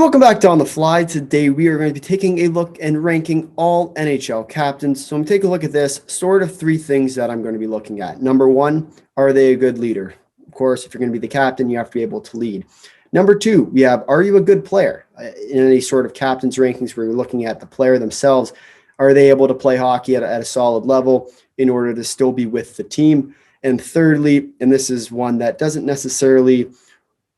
welcome back to On the Fly. Today we are going to be taking a look and ranking all NHL captains. So I'm going to take a look at this, sort of three things that I'm going to be looking at. Number one, are they a good leader? Of course, if you're going to be the captain, you have to be able to lead. Number two, we have, are you a good player? In any sort of captain's rankings where you're looking at the player themselves, are they able to play hockey at a solid level in order to still be with the team? And thirdly, and this is one that doesn't necessarily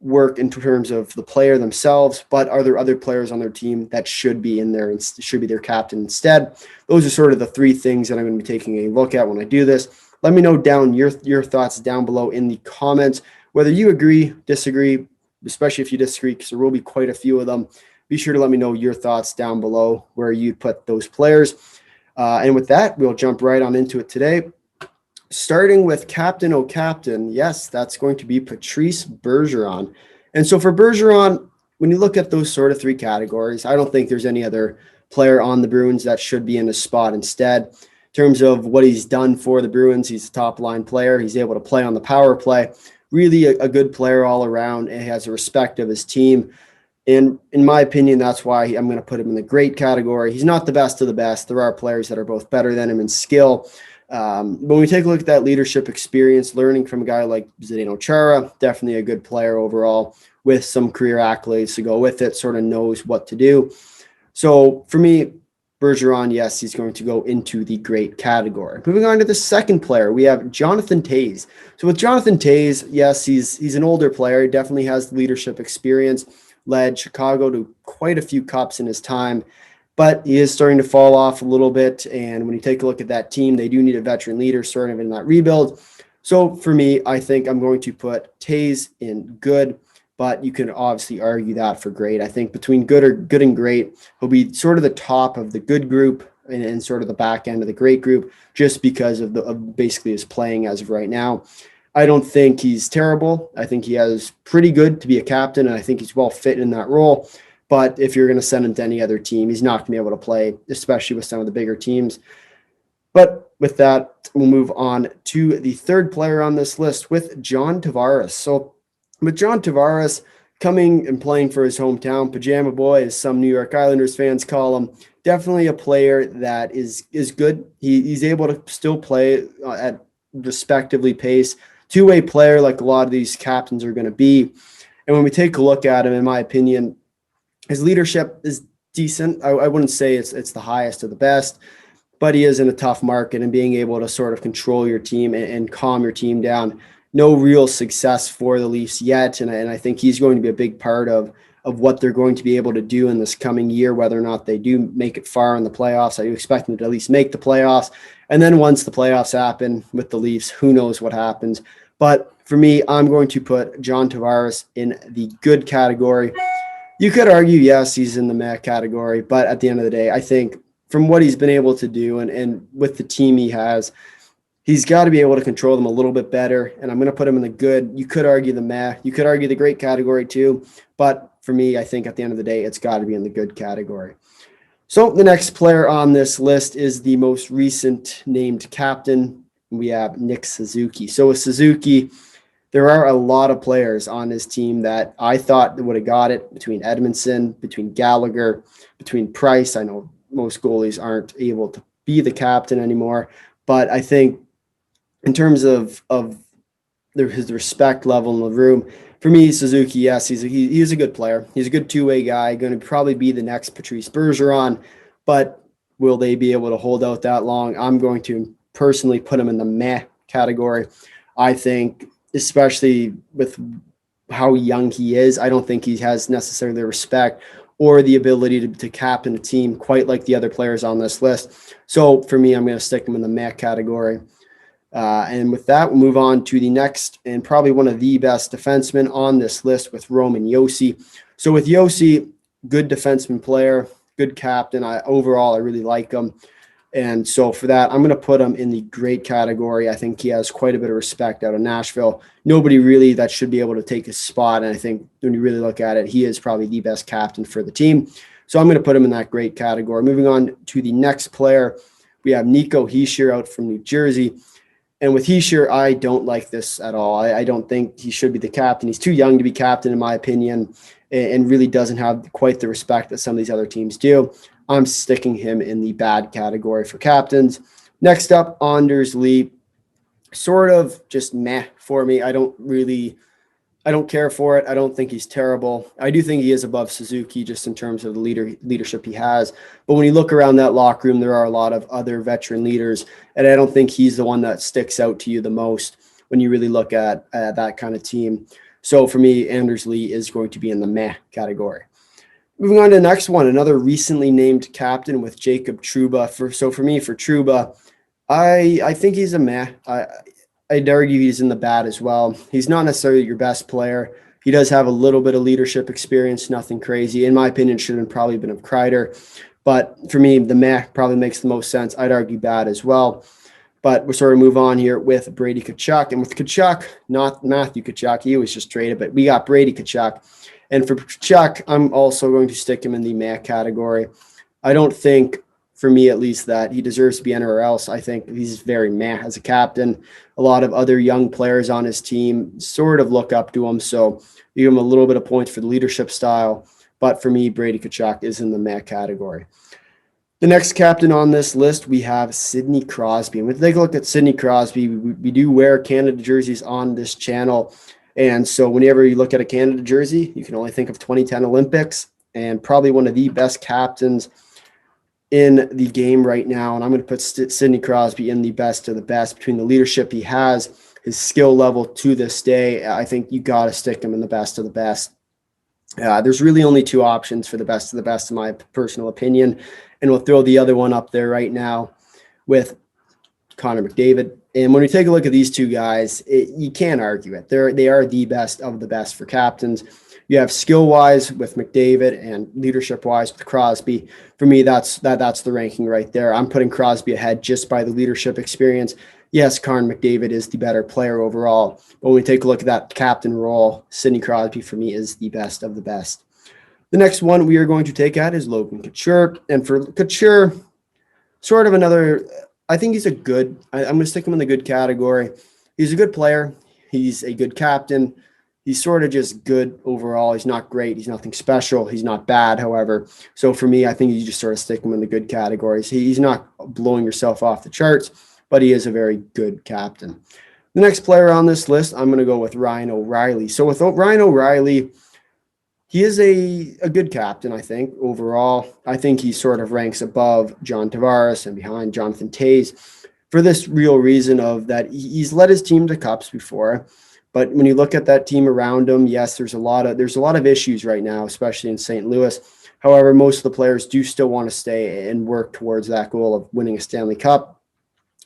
work in terms of the player themselves, but are there other players on their team that should be in there and should be their captain instead? Those are sort of the three things that I'm going to be taking a look at when I do this. Let me know down your thoughts down below in the comments, whether you agree, disagree, especially if you disagree, because there will be quite a few of them. Be sure to let me know your thoughts down below where you'd put those players. And with that, we'll jump right on into it today. Starting with Captain O'Captain, yes, that's going to be Patrice Bergeron. And so for Bergeron, when you look at those sort of three categories, I don't think there's any other player on the Bruins that should be in his spot instead. In terms of what he's done for the Bruins, he's a top-line player. He's able to play on the power play. Really a good player all around, and he has a respect of his team. And in my opinion, that's why I'm going to put him in the great category. He's not the best of the best. There are players that are both better than him in skill. When we take a look at that leadership experience, learning from a guy like Zdeno Chara, definitely a good player overall with some career accolades to go with it, sort of knows what to do. So for me, Bergeron, yes, he's going to go into the great category. Moving on to the second player, we have Jonathan Toews. So with Jonathan Toews, yes, he's an older player. He definitely has leadership experience, led Chicago to quite a few cups in his time. But he is starting to fall off a little bit. And when you take a look at that team, they do need a veteran leader sort of in that rebuild. So for me, I think I'm going to put Toews in good, but you can obviously argue that for great. I think between good and great, he'll be sort of the top of the good group and sort of the back end of the great group, just because of basically his playing as of right now. I don't think he's terrible. I think he has pretty good to be a captain, and I think he's well fit in that role. But if you're going to send him to any other team, he's not going to be able to play, especially with some of the bigger teams. But with that, we'll move on to the third player on this list with John Tavares. So with John Tavares coming and playing for his hometown, Pajama Boy, as some New York Islanders fans call him, definitely a player that is good. He's able to still play at respectively pace. Two-way player like a lot of these captains are going to be. And when we take a look at him, in my opinion, his leadership is decent. I wouldn't say it's the highest of the best, but he is in a tough market, and being able to sort of control your team and calm your team down. No real success for the Leafs yet, and I think he's going to be a big part of what they're going to be able to do in this coming year, whether or not they do make it far in the playoffs. I do expect them to at least make the playoffs. And then once the playoffs happen with the Leafs, who knows what happens. But for me, I'm going to put John Tavares in the good category. You could argue, yes, he's in the meh category, but at the end of the day, I think from what he's been able to do and with the team he has, he's got to be able to control them a little bit better, and I'm going to put him in the good. You could argue the meh. You could argue the great category too, but for me, I think at the end of the day, it's got to be in the good category. So the next player on this list is the most recent named captain. We have Nick Suzuki. So with Suzuki, there are a lot of players on his team that I thought would have got it, between Edmondson, between Gallagher, between Price. I know most goalies aren't able to be the captain anymore, but I think in terms of his respect level in the room, for me, Suzuki, yes, he's a good player. He's a good two-way guy, going to probably be the next Patrice Bergeron, but will they be able to hold out that long? I'm going to personally put him in the meh category. I think, especially with how young he is, I don't think he has necessarily the respect or the ability to captain a team quite like the other players on this list. So for me, I'm going to stick him in the meh category. And with that, we'll move on to the next and probably one of the best defensemen on this list with Roman Josi. So with Josi, good defenseman player, good captain. Overall, I really like him. And so for that, I'm going to put him in the great category. I think he has quite a bit of respect out of Nashville. Nobody really that should be able to take his spot. And I think when you really look at it, he is probably the best captain for the team. So I'm going to put him in that great category. Moving on to the next player, we have Nico Hischier out from New Jersey. And with Hischier, I don't like this at all. I don't think he should be the captain. He's too young to be captain, in my opinion. and really doesn't have quite the respect that some of these other teams do. I'm sticking him in the bad category for captains. Next up, Anders Lee. Sort of just meh for me. I don't care for it. I don't think he's terrible. I do think he is above Suzuki just in terms of the leadership he has. But when you look around that locker room, there are a lot of other veteran leaders, and I don't think he's the one that sticks out to you the most when you really look at that kind of team. So for me, Anders Lee is going to be in the meh category. Moving on to the next one, another recently named captain with Jacob Trouba. For Trouba, I think he's a meh. I'd argue he's in the bad as well. He's not necessarily your best player. He does have a little bit of leadership experience, nothing crazy. In my opinion, should have probably been of Kreider. But for me, the meh probably makes the most sense. I'd argue bad as well. But we'll sort of move on here with Brady Tkachuk. And with Tkachuk, not Matthew Tkachuk, he was just traded, but we got Brady Tkachuk. And for Tkachuk, I'm also going to stick him in the meh category. I don't think, for me at least, that he deserves to be anywhere else. I think he's very meh as a captain. A lot of other young players on his team sort of look up to him, so you give him a little bit of points for the leadership style. But for me, Brady Tkachuk is in the meh category. The next captain on this list, we have Sidney Crosby. And when we take a look at Sidney Crosby, we do wear Canada jerseys on this channel. And so whenever you look at a Canada jersey, you can only think of 2010 Olympics, and probably one of the best captains in the game right now. And I'm going to put Sidney Crosby in the best of the best between the leadership he has, his skill level to this day. I think you got to stick him in the best of the best. There's really only two options for the best of the best, in my personal opinion. And we'll throw the other one up there right now with Connor McDavid. And when we take a look at these two guys, you can't argue it. They are the best of the best for captains. You have skill-wise with McDavid and leadership-wise with Crosby. For me, that's the ranking right there. I'm putting Crosby ahead just by the leadership experience. Yes, Connor McDavid is the better player overall. But when we take a look at that captain role, Sidney Crosby, for me, is the best of the best. The next one we are going to take out is Logan Couture. And for Couture, sort of another, I think he's I'm going to stick him in the good category. He's a good player. He's a good captain. He's sort of just good overall. He's not great. He's nothing special. He's not bad, however. So for me, I think you just sort of stick him in the good categories. He's not blowing yourself off the charts, but he is a very good captain. The next player on this list, I'm going to go with Ryan O'Reilly. So with Ryan O'Reilly, he is a good captain, I think, overall. I think he sort of ranks above John Tavares and behind Jonathan Toews for this real reason of that he's led his team to cups before. But when you look at that team around him, yes, there's a lot of issues right now, especially in St. Louis. However, most of the players do still want to stay and work towards that goal of winning a Stanley Cup.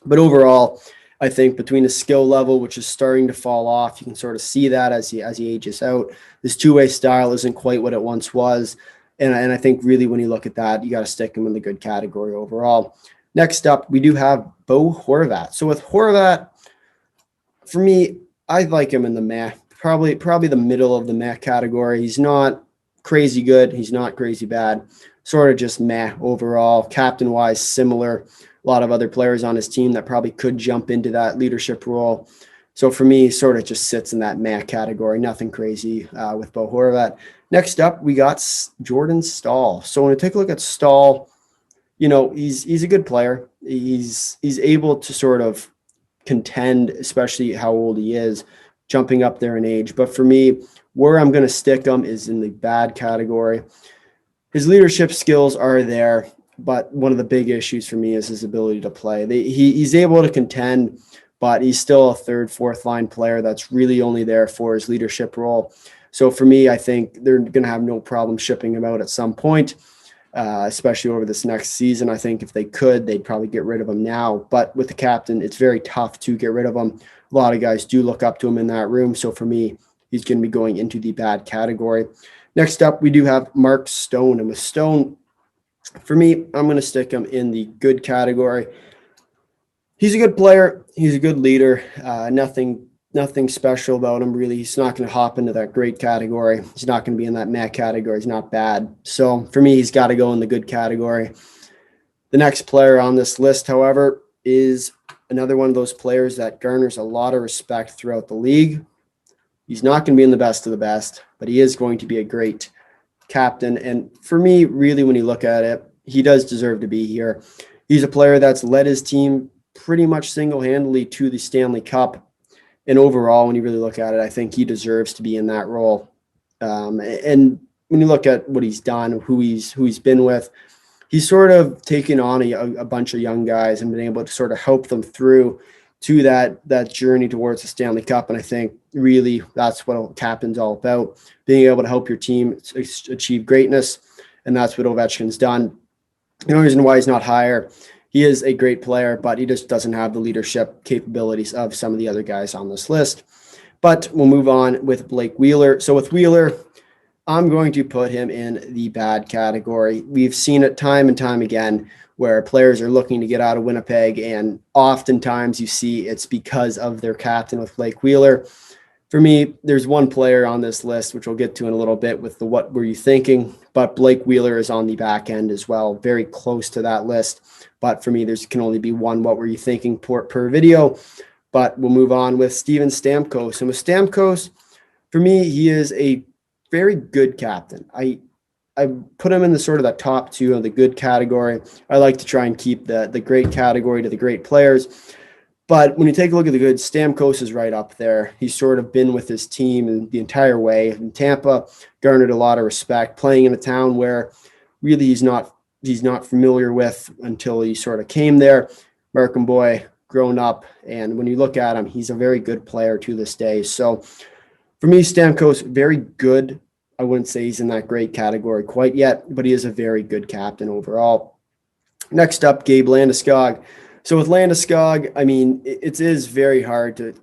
But overall, I think between the skill level, which is starting to fall off, you can sort of see that as he ages out. His two-way style isn't quite what it once was. And I think really when you look at that, you got to stick him in the good category overall. Next up, we do have Bo Horvat. So with Horvat, for me, I like him in the meh, probably the middle of the meh category. He's not crazy good. He's not crazy bad. Sort of just meh overall. Captain-wise, similar. A lot of other players on his team that probably could jump into that leadership role. So for me, sort of just sits in that meh category. Nothing crazy with Bo Horvat. Next up, we got Jordan Staal. So when we take a look at Staal, he's a good player. He's able to sort of contend, especially how old he is, jumping up there in age. But for me, where I'm going to stick him is in the bad category. His leadership skills are there, but one of the big issues for me is his ability to play. He's able to contend, but he's still a third, fourth line player that's really only there for his leadership role. So for me, I think they're going to have no problem shipping him out at some point. Especially over this next season. I think if they could, they'd probably get rid of him now. But with the captain, it's very tough to get rid of him. A lot of guys do look up to him in that room. So for me, he's going to be going into the bad category. Next up, we do have Mark Stone. And with Stone, for me, I'm going to stick him in the good category. He's a good player. He's a good leader. Nothing special about him, really. He's not going to hop into that great category. He's not going to be in that meh category. He's not bad. So for me, he's got to go in the good category. The next player on this list, however, is another one of those players that garners a lot of respect throughout the league. He's not going to be in the best of the best, but he is going to be a great captain. And for me, really, when you look at it, he does deserve to be here. He's a player that's led his team pretty much single-handedly to the Stanley Cup. And overall, when you really look at it, I think he deserves to be in that role. And when you look at what he's done, who he's been with, he's sort of taken on a bunch of young guys and been able to sort of help them through to that journey towards the Stanley Cup. And I think really that's what a captain's all about, being able to help your team achieve greatness. And that's what Ovechkin's done. The only reason why he's not higher, he is a great player, but he just doesn't have the leadership capabilities of some of the other guys on this list. But we'll move on with Blake Wheeler. So with Wheeler, I'm going to put him in the bad category. We've seen it time and time again where players are looking to get out of Winnipeg, and oftentimes you see it's because of their captain with Blake Wheeler. For me, there's one player on this list, which we'll get to in a little bit with the what were you thinking, but Blake Wheeler is on the back end as well, very close to that list. But for me, there can only be one what were you thinking per video. But we'll move on with Steven Stamkos. And with Stamkos, for me, he is a very good captain. I put him in the sort of the top two of the good category. I like to try and keep the great category to the great players. But when you take a look at the good, Stamkos is right up there. He's sort of been with his team the entire way. In Tampa, garnered a lot of respect, playing in a town where really he's not familiar with until he sort of came there. American boy, grown up, and when you look at him, he's a very good player to this day. So for me, Stamkos, very good. I wouldn't say he's in that great category quite yet, but he is a very good captain overall. Next up, Gabe Landeskog. So with Landeskog, I mean, it is very hard to,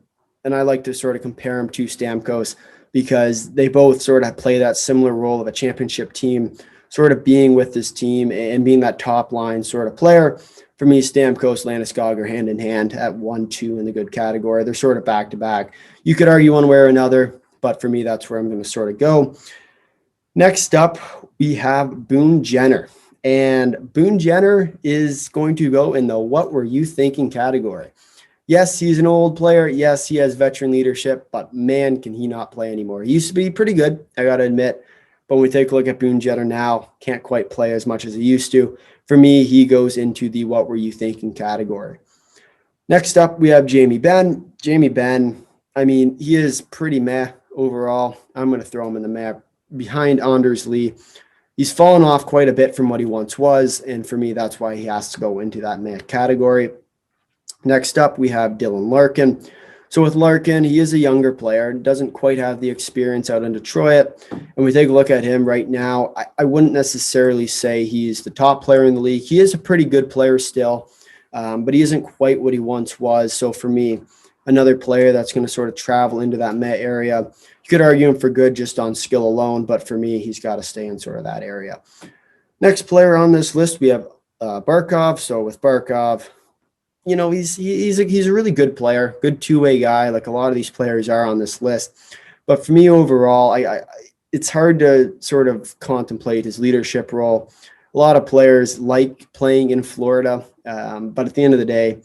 and I like to sort of compare him to Stamkos because they both sort of play that similar role of a championship team, sort of being with this team and being that top line sort of player. For me, Stamkos, Landeskog are hand in hand at 1-2 in the good category. They're sort of back to back. You could argue one way or another, but for me, that's where I'm going to sort of go. Next up, we have Boone Jenner. And Boone Jenner is going to go in the what were you thinking category. Yes, he's an old player. Yes, he has veteran leadership, but man, can he not play anymore. He used to be pretty good, I got to admit. But when we take a look at Boone Jenner now, can't quite play as much as he used to. For me, he goes into the what were you thinking category. Next up, we have Jamie Benn. Jamie Benn, I mean, he is pretty meh overall. I'm going to throw him in the meh behind Anders Lee. He's fallen off quite a bit from what he once was, and for me, that's why he has to go into that meh category. Next up, we have Dylan Larkin. So with Larkin, he is a younger player, doesn't quite have the experience out in Detroit. And we take a look at him right now, I wouldn't necessarily say he's the top player in the league. He is a pretty good player still, but he isn't quite what he once was. So for me, another player that's going to sort of travel into that meh area. You could argue him for good just on skill alone, but for me, he's got to stay in sort of that area. Next player on this list, we have Barkov. So with Barkov, you know, he's a really good player, good two-way guy, like a lot of these players are on this list. But for me overall, it's hard to sort of contemplate his leadership role. A lot of players like playing in Florida, but at the end of the day,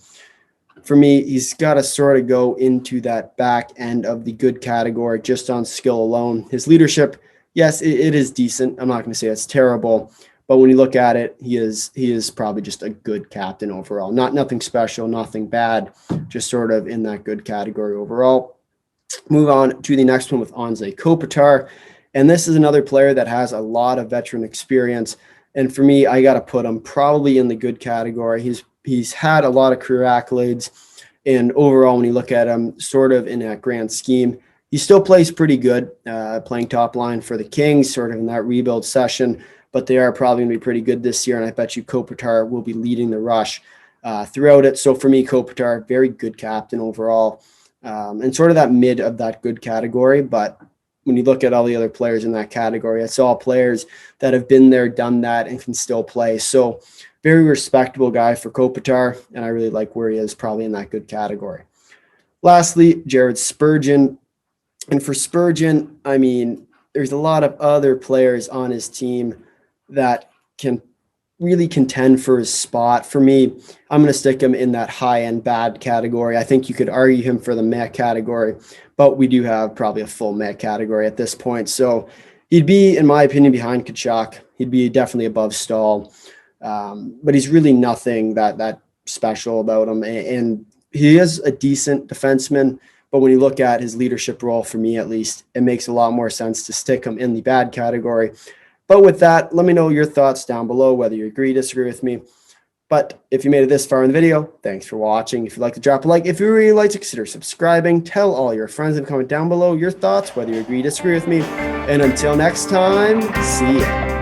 for me, he's got to sort of go into that back end of the good category just on skill alone. His leadership, yes, it is decent. I'm not going to say it's terrible, but when you look at it, he is probably just a good captain overall. Nothing special, nothing bad, just sort of in that good category overall. Move on to the next one with Anze Kopitar, and this is another player that has a lot of veteran experience. And for me, I got to put him probably in the good category. He's had a lot of career accolades, and overall, when you look at him sort of in that grand scheme, he still plays pretty good, playing top line for the Kings, sort of in that rebuild session, but they are probably going to be pretty good this year, and I bet you Kopitar will be leading the rush throughout it. So for me, Kopitar, very good captain overall, and sort of that mid of that good category, but when you look at all the other players in that category, it's all players that have been there, done that, and can still play. So very respectable guy for Kopitar, and I really like where he is probably in that good category. Lastly, Jared Spurgeon. And for Spurgeon, I mean, there's a lot of other players on his team that can, really contend for his spot. For me, I'm going to stick him in that high-end bad category. I think you could argue him for the meh category, but we do have probably a full meh category at this point. So he'd be, in my opinion, behind Tkachuk. He'd be definitely above Staal, but he's really nothing that special about him. And he is a decent defenseman, but when you look at his leadership role, for me at least, it makes a lot more sense to stick him in the bad category. But with that, let me know your thoughts down below, whether you agree, disagree with me. But if you made it this far in the video, thanks for watching. If you'd like to drop a like, if you really like to, consider subscribing. Tell all your friends and comment down below your thoughts, whether you agree, disagree with me. And until next time, see ya.